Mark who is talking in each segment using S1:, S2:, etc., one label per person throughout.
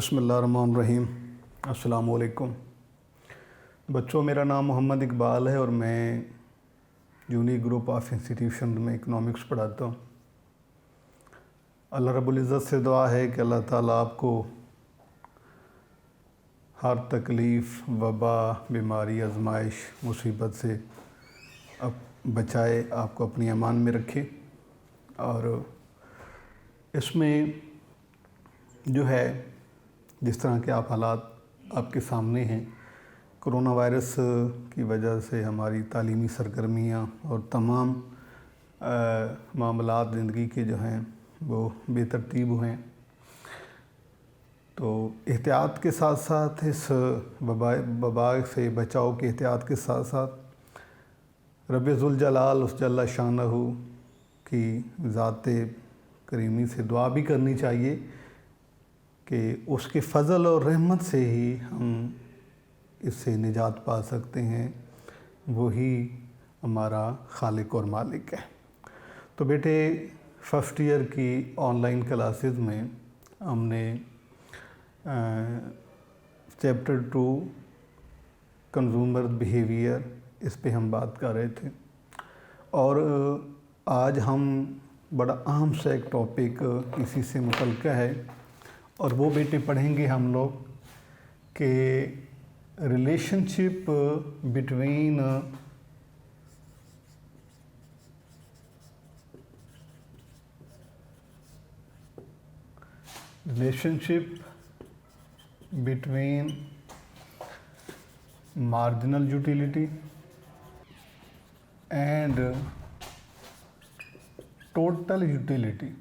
S1: बिस्मिल्लाहिर्रहमानिर्रहीम। अस्सलाम वालेकुम बच्चों, मेरा नाम मोहम्मद इकबाल है और मैं यूनिक ग्रुप ऑफ इंस्टीट्यूशन में इकनॉमिक्स पढ़ाता हूँ। अल्लाह रब्बुल इज़्ज़त से दुआ है कि अल्लाह ताला आपको हर तकलीफ़, वबा, बीमारी, आजमाइश, मुसीबत से अब बचाए, आपको अपनी अमान में रखे। और इसमें जो है, जिस तरह के आप हालात आपके सामने हैं, कोरोना वायरस की वजह से हमारी तालीमी सरगर्मियाँ और तमाम मामलात ज़िंदगी के जो हैं वो बेतरतीब हुए हैं। तो एहतियात के साथ साथ इस वबा से बचाव के एहतियात के साथ साथ रब्बे ज़ुल जलाल उस जल्ला शानहू की ज़ाते करीमी से दुआ भी करनी चाहिए कि उसके फ़ज़ल और रहमत से ही हम इससे निजात पा सकते हैं। वही हमारा खालिक और मालिक है। तो बेटे, फ़र्स्ट ईयर की ऑनलाइन क्लासेस में हमने चैप्टर 2 कंज्यूमर बिहेवियर, इस पे हम बात कर रहे थे। और आज हम बड़ा अहम सा एक टॉपिक इसी से मुतल्लिक़ है और वो बेटे पढ़ेंगे हम लोग कि relationship between marginal utility and total utility.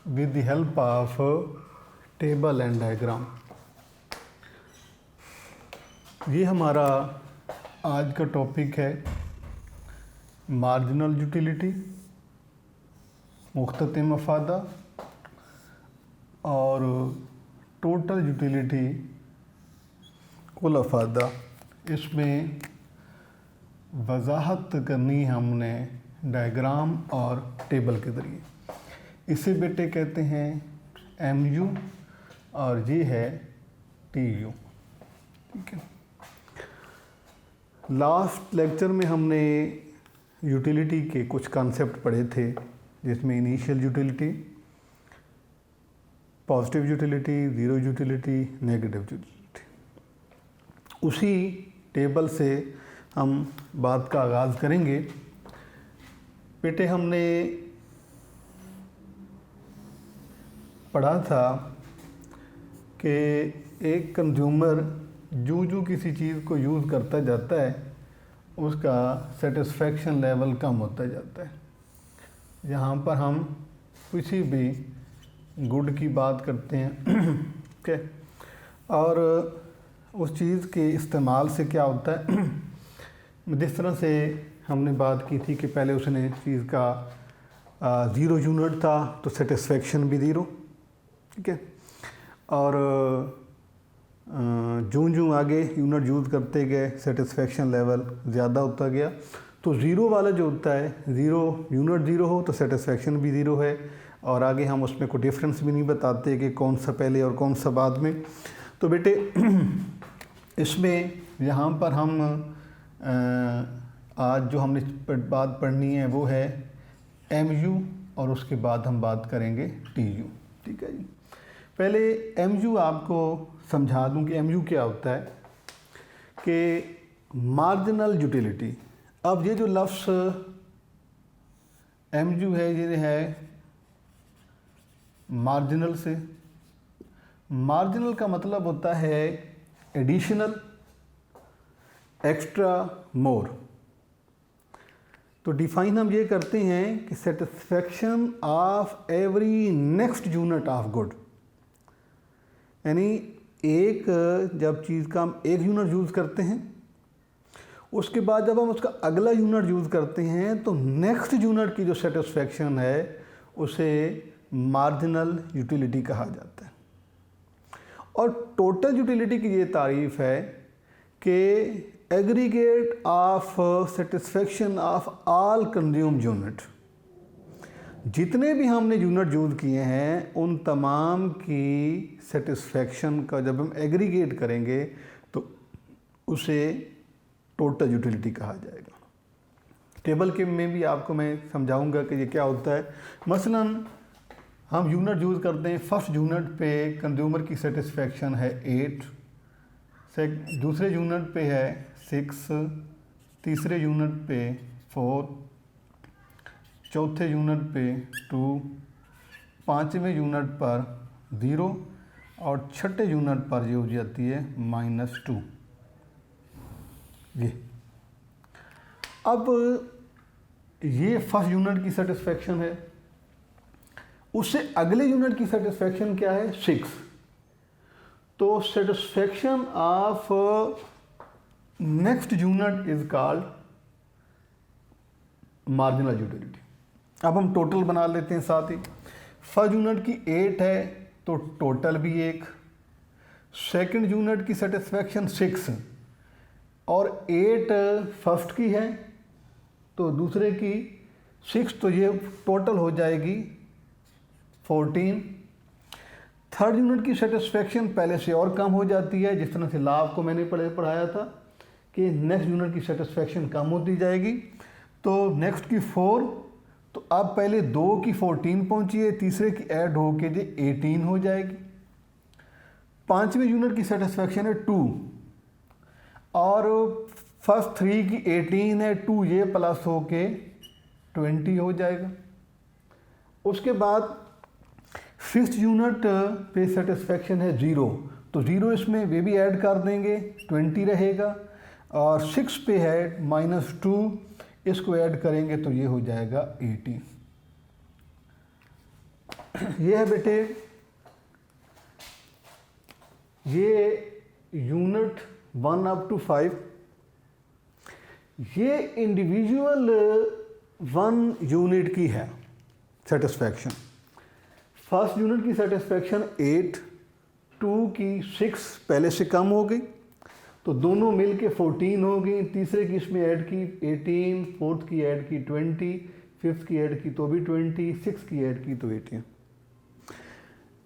S1: with the help of table and diagram. ये हमारा आज का टॉपिक है, मार्जिनल यूटिलिटी, मुख्तते मफादा और टोटल यूटिलिटी कुल अफादा। इसमें वजाहत करनी हमने डायग्राम और टेबल के ज़रिए। इसे बेटे कहते हैं MU और ये है TU। ठीक है। लास्ट लेक्चर में हमने यूटिलिटी के कुछ कॉन्सेप्ट पढ़े थे, जिसमें initial utility, positive utility, zero utility, negative utility. उसी टेबल से हम बात का आगाज़ करेंगे। बेटे, हमने पढ़ा था कि एक कंज्यूमर जो किसी चीज़ को यूज़ करता जाता है, उसका सेटिस्फेक्शन लेवल कम होता जाता है। यहाँ पर हम किसी भी गुड की बात करते हैं ठीक है, और उस चीज़ के इस्तेमाल से क्या होता है, जिस तरह से हमने बात की थी कि पहले उसने चीज़ का 0 यूनिट था तो सेटिस्फेक्शन भी 0। ठीक है। और जो आगे यूनिट यूज़ करते गए सेटिस्फेक्शन लेवल ज़्यादा होता गया। तो ज़ीरो वाला जो होता है, ज़ीरो यूनिट 0 हो तो सेटिस्फेक्शन भी 0 है, और आगे हम उसमें कोई डिफरेंस भी नहीं बताते कि कौन सा पहले और कौन सा बाद में। तो बेटे इसमें यहाँ पर हम आज जो हमने बात पढ़नी है वो है MU, और उसके बाद हम बात करेंगे TU। ठीक है जी। पहले MU आपको समझा दूं कि MU क्या होता है, कि मार्जिनल यूटिलिटी। अब ये जो लफ्ज़ MU है, ये है मार्जिनल से। मार्जिनल का मतलब होता है एडिशनल, एक्स्ट्रा, मोर। तो डिफाइन हम ये करते हैं कि satisfaction of every next unit of good, यानी एक जब चीज़ का हम एक यूनिट यूज़ करते हैं, उसके बाद जब हम उसका अगला यूनिट यूज़ करते हैं तो नेक्स्ट यूनिट की जो सेटिस्फेक्शन है उसे मार्जिनल यूटिलिटी कहा जाता है। और टोटल यूटिलिटी की ये तारीफ़ है कि aggregate of satisfaction of all consume unit. जितने भी हमने यूनिट यूज़ किए हैं उन तमाम की सेटिस्फेक्शन का जब हम एग्रीगेट करेंगे तो उसे टोटल यूटिलिटी कहा जाएगा। टेबल के में भी आपको मैं समझाऊंगा कि ये क्या होता है। मसलन हम यूनिट यूज़ करते हैं, फर्स्ट यूनिट पे कंज्यूमर की सेटिस्फेक्शन है 8, दूसरे यूनिट पे है 6, तीसरे यूनिट पे 4, चौथे यूनिट पे 2, पाँचवें यूनिट पर 0 और छठे यूनिट पर ये हो जाती है -2। ये अब ये फर्स्ट यूनिट की सेटिस्फेक्शन है। उससे अगले यूनिट की सेटिस्फेक्शन क्या है? 6। तो satisfaction of next unit is called marginal utility. अब हम टोटल बना लेते हैं साथ ही। फर्स्ट यूनिट की 8 है तो टोटल भी 1, सेकंड यूनिट की सेटिस्फेक्शन 6 और 8 फर्स्ट की है तो दूसरे की 6, तो ये टोटल हो जाएगी 14। थर्ड यूनिट की सेटिस्फेक्शन पहले से और कम हो जाती है, जिस तरह से लाभ को मैंने पढ़ाया था कि नेक्स्ट यूनिट की सेटिस्फेक्शन कम होती जाएगी। तो नेक्स्ट की 4, तो अब पहले 2 की 14 पहुंची है, तीसरे की ऐड होके जो 18 हो जाएगी। पाँचवें यूनिट की सेटिस्फेक्शन है 2 और फर्स्ट 3 की 18 है, 2 ये प्लस होके 20 हो जाएगा। उसके बाद फिफ्थ यूनिट पे सेटिस्फेक्शन है 0, तो 0 इसमें वे भी ऐड कर देंगे, 20 रहेगा। और 6 पे है -2, इसको ऐड करेंगे तो ये हो जाएगा 80। ये है बेटे ये यूनिट 1 अप टू 5। ये इंडिविजुअल 1 यूनिट की है सेटिस्फेक्शन। फर्स्ट यूनिट की सेटिस्फेक्शन 8, 2 की 6 पहले से कम हो गई तो दोनों मिल के 14 हो गई। तीसरे की इसमें ऐड की 18, फोर्थ की ऐड की 20, फिफ्थ की ऐड की तो भी 20, सिक्स की ऐड की तो 18।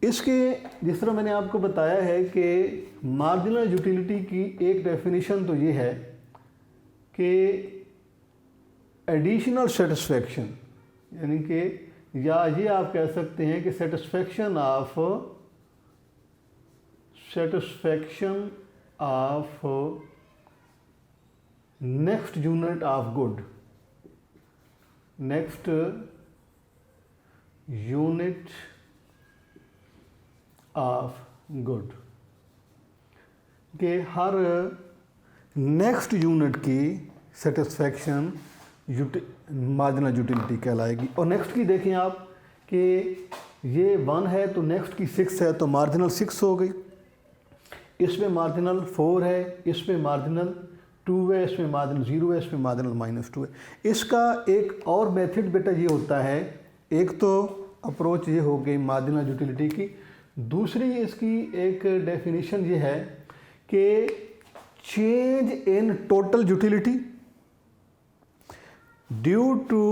S1: इसके जिस तरह मैंने आपको बताया है कि मार्जिनल यूटिलिटी की एक डेफिनेशन तो ये है कि एडिशनल सेटिस्फेक्शन, यानी कि या ये आप कह सकते हैं कि satisfaction of next unit of good, next unit of good के हर नेक्स्ट यूनिट की सेटिस्फेक्शन मार्जिनल यूटिलिटी कहलाएगी। और नेक्स्ट की देखें आप कि ये 1 है तो नेक्स्ट की 6 है तो मार्जिनल 6 हो गई। इसमें मार्जिनल 4 है, इसमें मार्जिनल 2 है, इसमें मार्जिनल 0 है, इसमें मार्जिनल -2 है। इसका एक और मेथड बेटा ये होता है, एक तो अप्रोच ये हो गई मार्जिनल यूटिलिटी की, दूसरी इसकी एक डेफिनेशन ये है कि change in total utility due to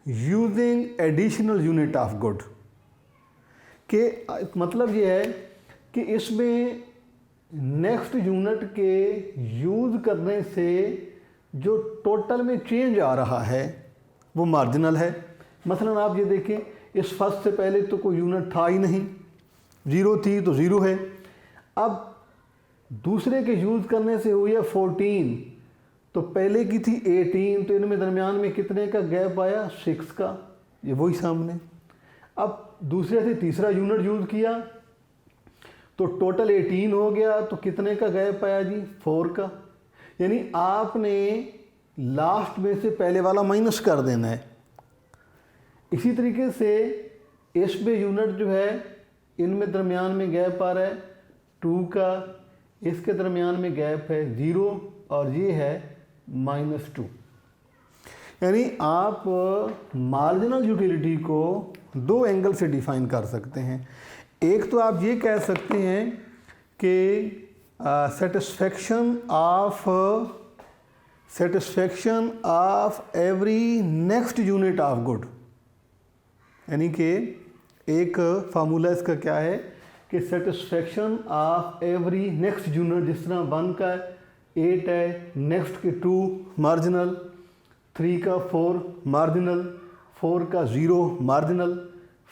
S1: using additional unit of good. के मतलब ये है कि इसमें नेक्स्ट यूनिट के यूज़ करने से जो टोटल में चेंज आ रहा है वो मार्जिनल है। मसलन आप ये देखें, इस फर्स्ट से पहले तो कोई यूनिट था ही नहीं, 0 थी तो 0 है। अब दूसरे के यूज़ करने से हुई है 14, तो पहले की थी 18, तो इनमें दरमियान में कितने का गैप आया? 6 का, ये वही सामने। अब दूसरे से तीसरा यूनिट यूज़ किया तो टोटल 18 हो गया, तो कितने का गैप आया जी? 4 का। यानी आपने लास्ट में से पहले वाला माइनस कर देना है। इसी तरीके से इसमें यूनिट जो है इनमें दरमियान में गैप आ रहा है 2 का, इसके दरमियान में गैप है 0 और ये है -2। यानी आप मार्जिनल यूटिलिटी को 2 एंगल से डिफाइन कर सकते हैं। एक तो आप ये कह सकते हैं कि satisfaction of every next unit of good, यानी कि एक फार्मूला इसका क्या है कि satisfaction of every next unit, जिस तरह 1 का 8 है, नेक्स्ट के 2 मार्जिनल, 3 का 4 मार्जिनल, 4 का 0 मार्जिनल,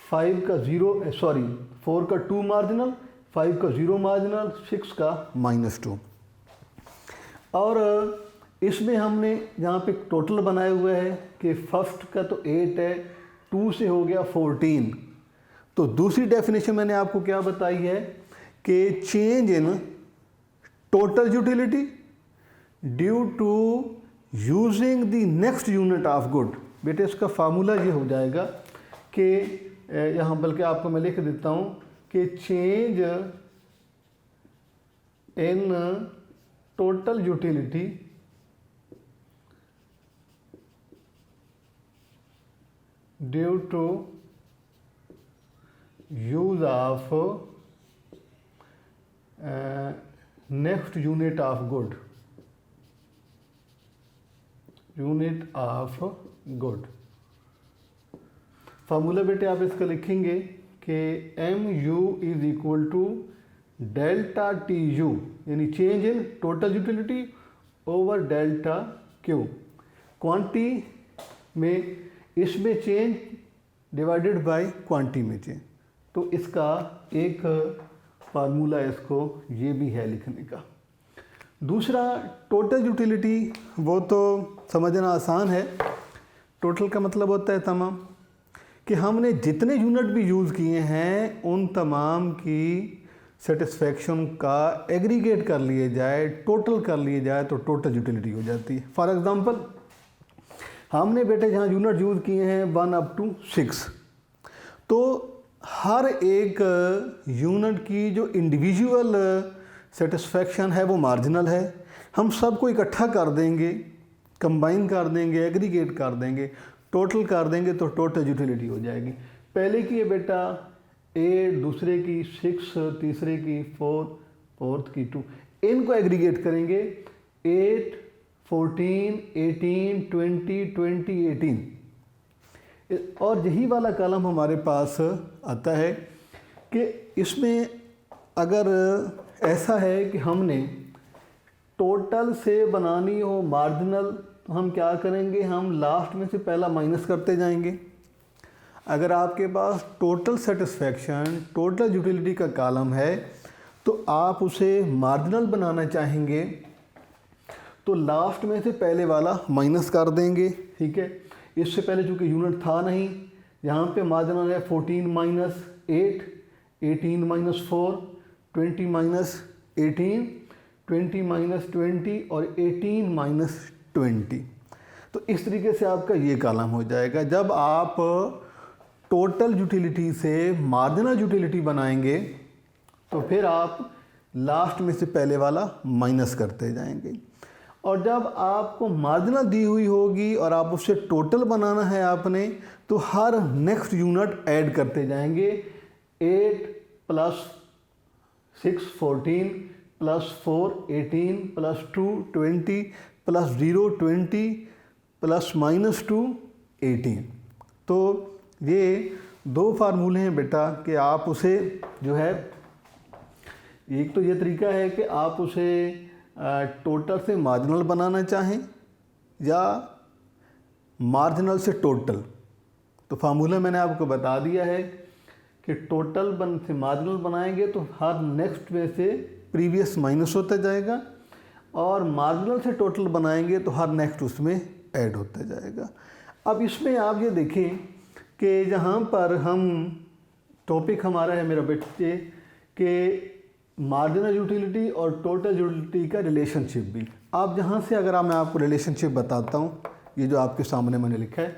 S1: 4 का 2 मार्जिनल, 5 का 0 मार्जिनल, 6 का -2। और इसमें हमने यहाँ पे टोटल बनाए हुए है कि फर्स्ट का तो 8 है, 2 से हो गया 14। तो दूसरी डेफिनेशन मैंने आपको क्या बताई है कि change in total utility due to using the next unit of good. बेटे इसका फार्मूला ये हो जाएगा कि यहाँ बल्कि आपको मैं लिख देता हूँ कि change in total utility due to use of next unit of good, unit of good. Formula बेटे आप इसका लिखेंगे कि MU is equal to delta TU, यानी change in total utility over delta Q। Quantity में इसमें चेंज डिवाइडेड बाय क्वांटिटी में change. तो इसका एक फार्मूला इसको ये भी है लिखने का। दूसरा टोटल यूटिलिटी, वो तो समझना आसान है। टोटल का मतलब होता है तमाम, कि हमने जितने यूनिट भी यूज़ किए हैं उन तमाम की सेटिस्फेक्शन का एग्रीगेट कर लिए जाए, टोटल कर लिए जाए तो टोटल यूटिलिटी हो जाती है। फॉर एग्जांपल हमने बेटे जहाँ यूनिट यूज़ किए हैं 1 up to 6, तो हर एक यूनिट की जो इंडिविजुअल सेटिस्फेक्शन है वो मार्जिनल है। हम सबको इकट्ठा कर देंगे, कंबाइन कर देंगे, एग्रीगेट कर देंगे, टोटल कर देंगे तो टोटल यूटिलिटी हो जाएगी। पहले की है बेटा 8, दूसरे की 6, तीसरे की 4, फोर्थ की 2, इनको एग्रीगेट करेंगे 8, 14, 18, 20, 20, 18। और यही वाला कॉलम हमारे पास आता है कि इसमें अगर ऐसा है कि हमने टोटल से बनानी हो मार्जिनल, तो हम क्या करेंगे, हम लास्ट में से पहला माइनस करते जाएंगे। अगर आपके पास टोटल सेटिस्फेक्शन, टोटल यूटिलिटी का कॉलम है तो आप उसे मार्जिनल बनाना चाहेंगे तो लास्ट में से पहले वाला माइनस कर देंगे, ठीक है। इससे पहले चूँकि यूनिट था नहीं, यहाँ पे मार्जिनल है 14 माइनस 8, 18 माइनस 4, 20 माइनस 18, 20 माइनस 20 और 18 माइनस 20। तो इस तरीके से आपका ये कॉलम हो जाएगा। जब आप टोटल यूटिलिटी से मार्जिनल यूटिलिटी बनाएंगे तो फिर आप लास्ट में से पहले वाला माइनस करते जाएंगे। और जब आपको मार्जिनल दी हुई होगी और आप उससे टोटल बनाना है आपने, तो हर नेक्स्ट यूनिट ऐड करते जाएंगे। 8 + 6 14 + 4 18 + 2 20 + 0 20 + -2 18। तो ये दो फार्मूले हैं बेटा कि आप उसे जो है, एक तो ये तरीका है कि आप उसे टोटल से मार्जिनल बनाना चाहें या मार्जिनल से टोटल। तो फार्मूला मैंने आपको बता दिया है कि टोटल से मार्जिनल बनाएंगे तो हर नेक्स्ट में से प्रीवियस माइनस होता जाएगा, और मार्जिनल से टोटल बनाएंगे तो हर नेक्स्ट उसमें ऐड होता जाएगा। अब इसमें आप ये देखें कि जहाँ पर हम टॉपिक हमारा है मेरा बच्चे कि मार्जिनल यूटिलिटी और टोटल यूटिलिटी का रिलेशनशिप भी। आप जहाँ से अगर मैं आपको रिलेशनशिप बताता हूँ, ये जो आपके सामने मैंने लिखा है,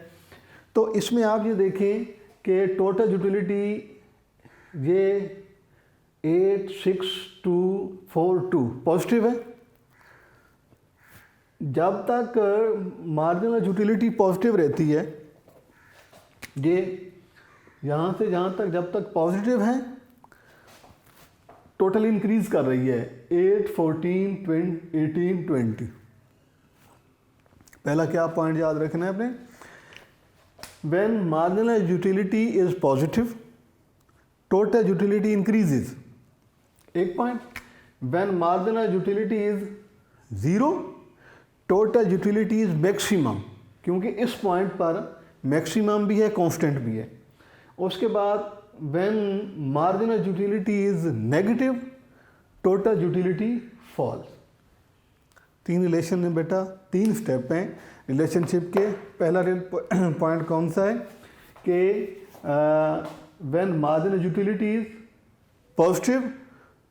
S1: तो इसमें आप ये देखें कि टोटल यूटिलिटी ये 8 6 2 4 2 पॉजिटिव है। जब तक मार्जिनल यूटिलिटी पॉजिटिव रहती है, ये यहाँ से जहाँ तक जब तक पॉजिटिव है, टोटल इंक्रीज कर रही है 8 14 20 18 20। पहला क्या पॉइंट याद रखना है आपने when marginal utility is positive total utility increases. एक point, when marginal utility is zero total utility is maximum, क्योंकि इस पॉइंट पर मैक्सिमम भी है कांस्टेंट भी है। उसके बाद when marginal utility is negative total utility falls. 3 relation है बेटा, 3 स्टेप हैं रिलेशनशिप के। पहला पॉइंट कौन सा है कि when marginal utility is positive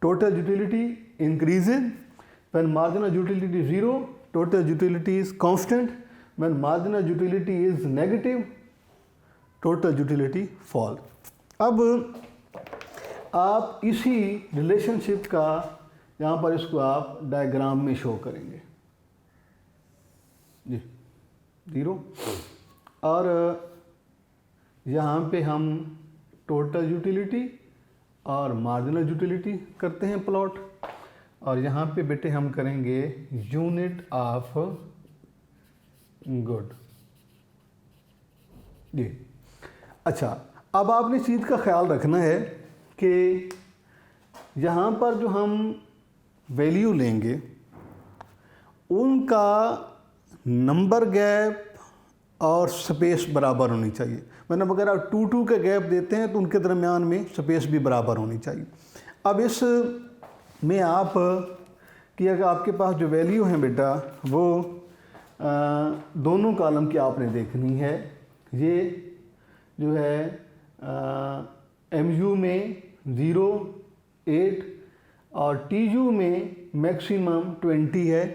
S1: total utility increases, when marginal utility zero total utility is constant, when marginal utility is negative total utility fall. अब आप इसी रिलेशनशिप का यहाँ पर इसको आप डायग्राम में शो करेंगे जी, 0 और यहाँ पे हम टोटल यूटिलिटी और मार्जिनल यूटिलिटी करते हैं प्लॉट, और यहाँ पे बेटे हम करेंगे यूनिट ऑफ गुड जी। अच्छा, अब आपने इस चीज़ का ख्याल रखना है कि यहाँ पर जो हम वैल्यू लेंगे उनका नंबर गैप और स्पेस बराबर होनी चाहिए। मतलब अगर आप 2-2 का गैप देते हैं तो उनके दरमियान में स्पेस भी बराबर होनी चाहिए। अब इस में आप कि अगर आपके पास जो वैल्यू हैं बेटा वो दोनों कॉलम की आपने देखनी है। ये जो है MU में 0, 8 और TU में मैक्सिमम 20 है।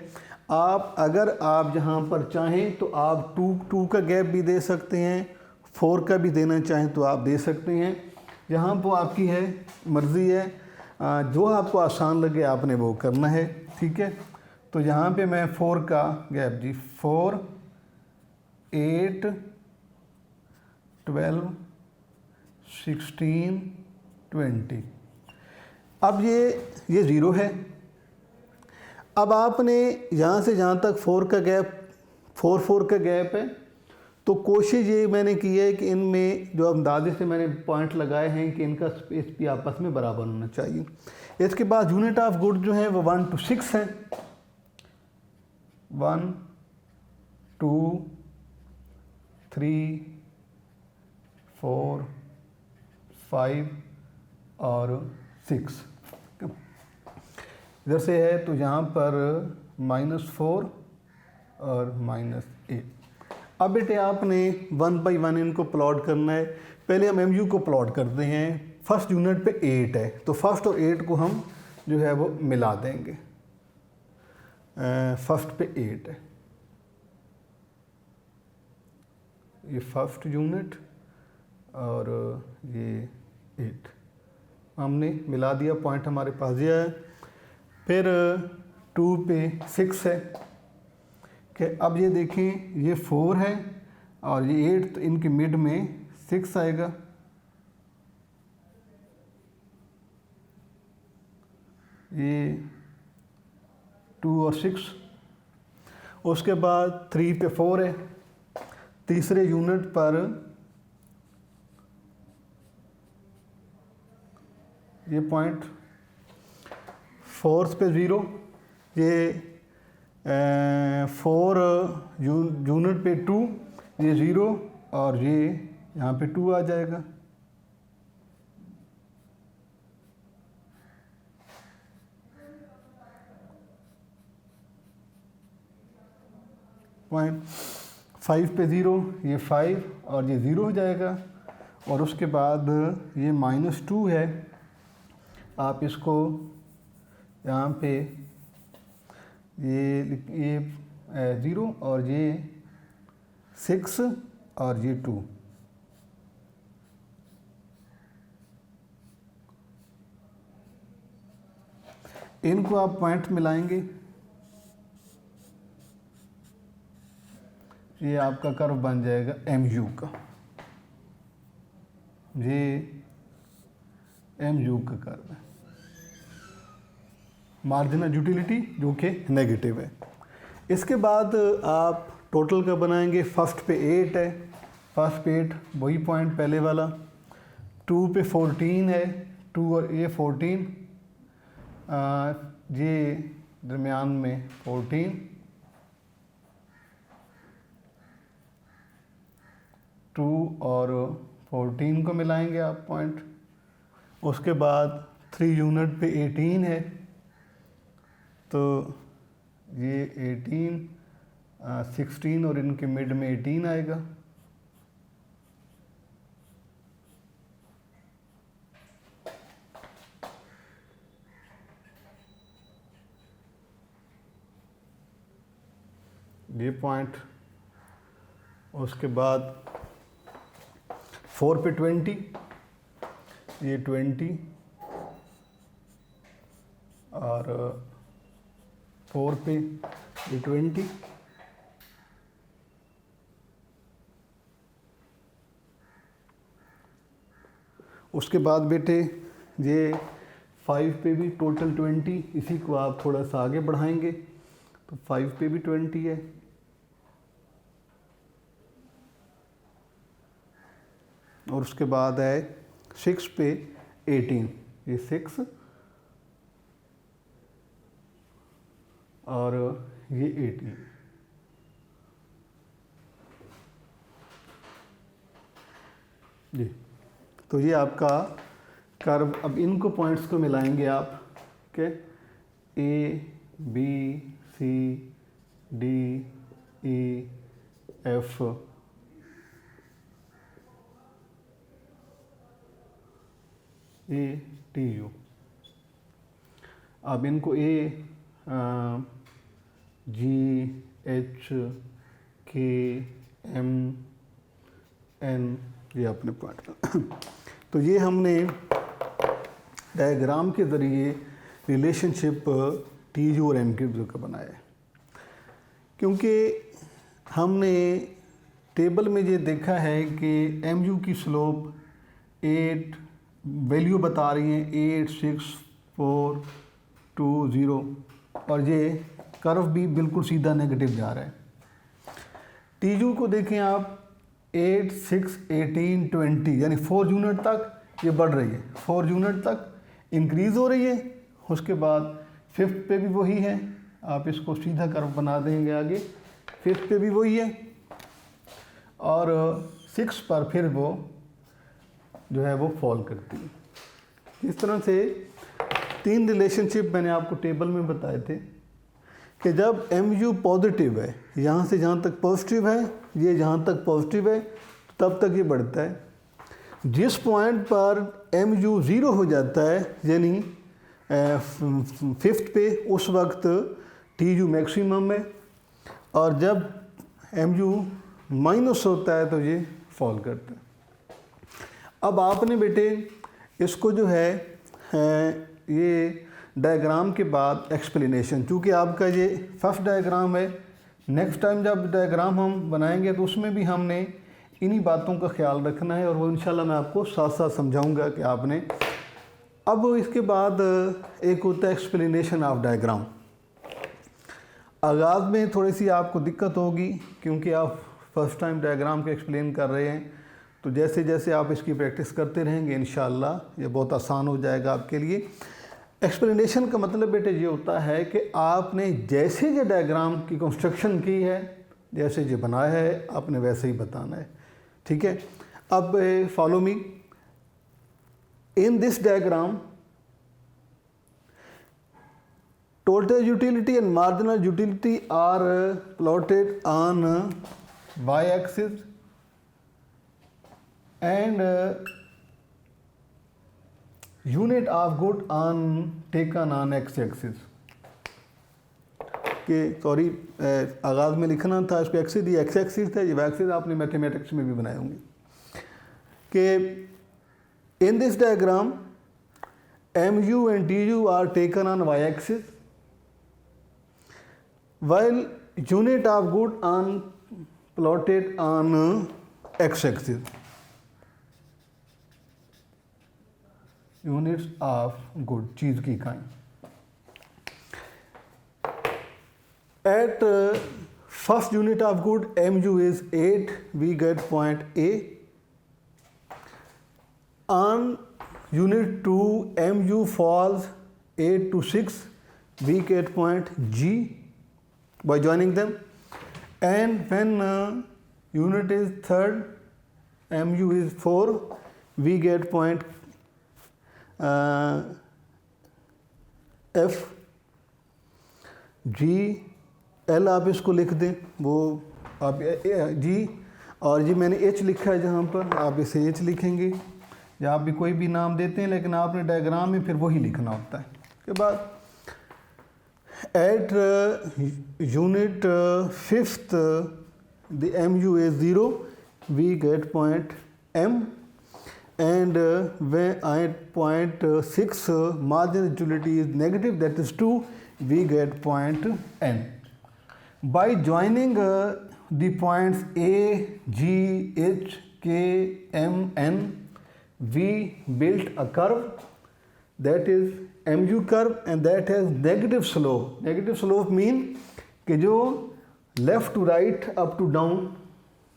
S1: अगर आप यहाँ पर चाहें तो आप 2 का गैप भी दे सकते हैं, 4 का भी देना चाहें तो आप दे सकते हैं। यहाँ पर आपकी है मर्ज़ी है, जो आपको आसान लगे आपने वो करना है, ठीक है। तो यहाँ पे मैं 4 का गैप जी 4, 8, 12, 16, 20। अब ये 0 है। अब आपने यहाँ से जहाँ तक 4 का गैप 4 का गैप है, तो कोशिश ये मैंने की है कि इनमें जो अंदाजे से मैंने पॉइंट लगाए हैं कि इनका स्पेस भी आपस में बराबर होना चाहिए। इसके बाद यूनिट ऑफ गुड जो है वो 1 to 6 है। 1, 2, 3, 4, 5 और 6। इधर से है तो यहाँ पर -4 और -8। अब बेटे आपने 1 by 1 इनको प्लॉट करना है। पहले हम MU को प्लॉट करते हैं। फर्स्ट यूनिट पे 8 है तो फर्स्ट और 8 को हम जो है वो मिला देंगे। फर्स्ट पे 8 है, ये फर्स्ट यूनिट और ये 8 हमने मिला दिया, पॉइंट हमारे पास ये है। फिर 2 पे 6 है कि अब ये देखें ये 4 है और ये 8, तो इनके मिड में 6 आएगा। ये 2 और 6। उसके बाद 3 पे 4 है। तीसरे यूनिट पर ये पॉइंट, 4th पे 0, ये 4 यूनिट पे 2, ये 0 और ये यहाँ पे 2 आ जाएगा। पॉइंट 5 पे 0, ये 5 और ये 0 हो जाएगा। और उसके बाद ये -2 है, आप इसको यहाँ पे ये 0 और ये 6 और ये 2, इनको आप पॉइंट मिलाएंगे। ये आपका कर्व बन जाएगा MU का, ये MU का कर्व है। मार्जिनल यूटिलिटी जो कि नेगेटिव है। इसके बाद आप टोटल का बनाएंगे। फर्स्ट पे 8 है फर्स्ट पेट वही पॉइंट पहले वाला, 2 पे 14 है, 2 और ये 14, ये दरमियान में 14, टू और 14 को मिलाएंगे आप पॉइंट। उसके बाद 3 यूनिट पे 18 है, तो ये 18, 16 और इनके मिड में 18 आएगा। ये पॉइंट। उसके बाद 4 पे 20, ये 20 और 4 पे ये 20, उसके बाद बेटे ये 5 पे भी टोटल 20, इसी को आप थोड़ा सा आगे बढ़ाएंगे तो 5 पे भी 20 है, और उसके बाद है 6 पे 18, ये 6 और ये 18। जी, तो ये आपका कर्व। अब इनको पॉइंट्स को मिलाएंगे आप के A B C D E F A T U. अब इनको A G H K M N, ये अपने पॉइंट। तो ये हमने डायग्राम के ज़रिए रिलेशनशिप टी यू और एम क्यू का बनाया है, क्योंकि हमने टेबल में ये देखा है कि एम यू की स्लोप 8 वैल्यू बता रही हैं 8, 6, 4, 2, 0, और ये कर्व भी बिल्कुल सीधा नेगेटिव जा रहा है। टी यू को देखें आप 8, 6, 18, 20, यानी 4 यूनिट तक ये बढ़ रही है, 4 यूनिट तक इंक्रीज़ हो रही है। उसके बाद 5th पे भी वही है, आप इसको सीधा कर्व बना देंगे आगे, 5th पे भी वही है, और 6 पर फिर वो जो है वो फॉल करती है। इस तरह से 3 रिलेशनशिप मैंने आपको टेबल में बताए थे कि जब एम यू पॉजिटिव है, यहाँ से जहाँ तक पॉजिटिव है, ये जहाँ तक पॉजिटिव है, तब तक ये बढ़ता है। जिस पॉइंट पर एम यू 0 हो जाता है, यानी 5th पे, उस वक्त टी यू मैक्सिमम है, और जब एम यू माइनस होता है तो ये फॉल करता है। अब आपने बेटे इसको जो है ये डायग्राम के बाद एक्सप्लेनेशन, चूँकि आपका ये फर्स्ट डायग्राम है, नेक्स्ट टाइम जब डायग्राम हम बनाएंगे तो उसमें भी हमने इन्हीं बातों का ख्याल रखना है, और वो इंशाल्लाह मैं आपको साथ साथ समझाऊंगा कि आपने। अब इसके बाद एक होता है एक्सप्लेनेशन ऑफ डायग्राम। आगाज़ में थोड़ी सी आपको दिक्कत होगी, क्योंकि आप फर्स्ट टाइम डायग्राम को एक्सप्लेन कर रहे हैं, तो जैसे जैसे आप इसकी प्रैक्टिस करते रहेंगे इंशाल्लाह ये बहुत आसान हो जाएगा आपके लिए। एक्सप्लेनेशन का मतलब बेटे ये होता है कि आपने जैसे ये डायग्राम की कंस्ट्रक्शन की है, जैसे ये बनाया है, आपने वैसे ही बताना है, ठीक है। अब follow me. In this diagram total utility and marginal utility are plotted on y-axis and unit of good on taken on x-axis। कि सॉरी आगाज़ में लिखना था इसको एक्सिस, ये एक्स एक्सिस था, ये वाई एक्सिस आपने मैथमेटिक्स में भी बनाए होंगे। कि in this diagram M U and T U are taken on Y axis while unit of good on plotted on x-axis। units of good, चीज़ की इकाई। at first unit of good mu is 8, we get point A. On unit 2 mu falls 8 to 6, we get point G by joining them. And when unit is third, mu is 4, we get point F, G, L आप इसको लिख दें, वो आप G और जी मैंने H लिखा है जहाँ पर, आप इसे H लिखेंगे या आप भी कोई भी नाम देते हैं, लेकिन आपने डायग्राम में फिर वही लिखना होता है। के बाद at unit 5th the mu is 0, we get point M, and when at point 6 marginal utility is negative, that is 2, we get point N. By joining the points A, G, H, K, M, N, we built a curve that is mu curve, and that has negative slope. Negative slope mean कि जो left to right up to down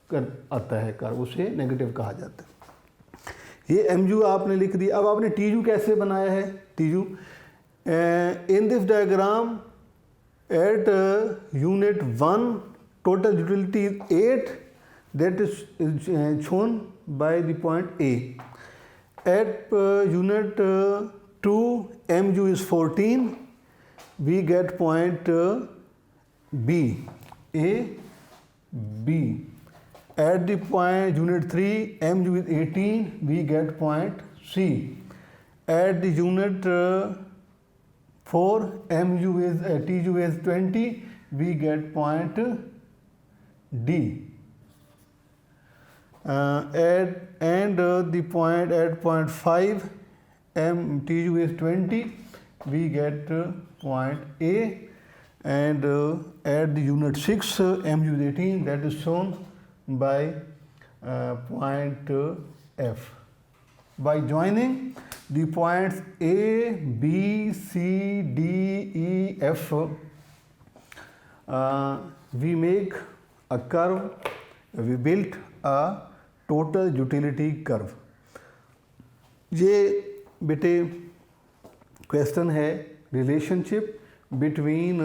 S1: कर आता है curve, उसे negative कहा जाता है। ये mu आपने लिख दिया। अब आपने TU कैसे बनाया है? TU in this diagram at unit 1 total utility is 8, that is shown by the point A. At unit 2 mu is 14, we get point B, A, B. At the point unit 3 mu is 18, we get point C. At the unit 4 mu is TU is 20, we get point D. The point at point 5 TU is 20, we get point A, and at the unit 6 mu is 18, that is shown by point F. By joining the points A, B, C, D, E, F, we make a curve, we built a total utility curve. ये बेटे question है relationship between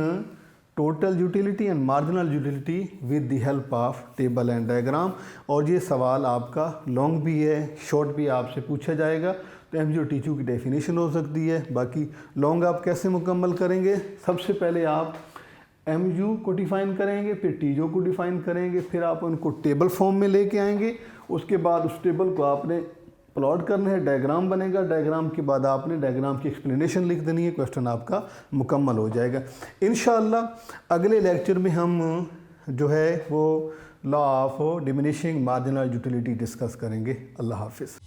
S1: total utility and marginal utility with the help of table and diagram. और ये सवाल आपका long भी है, short भी आपसे पूछा जाएगा। तो MU TU की डेफिनेशन हो सकती है, बाकी लॉन्ग आप कैसे मुकम्मल करेंगे? सबसे पहले आप MU को डिफ़ाइन करेंगे, फिर TU को डिफ़ाइन करेंगे, फिर आप उनको टेबल फॉर्म में लेके आएंगे। उसके बाद उस टेबल को आपने प्लॉट करना है, डायग्राम बनेगा। डायग्राम के बाद आपने डायग्राम की एक्सप्लेनेशन लिख देनी है, क्वेश्चन आपका मुकम्मल हो जाएगा। इंशाअल्लाह अगले लेक्चर में हम जो है वो law of diminishing marginal utility discuss करेंगे। अल्लाह हाफिज़।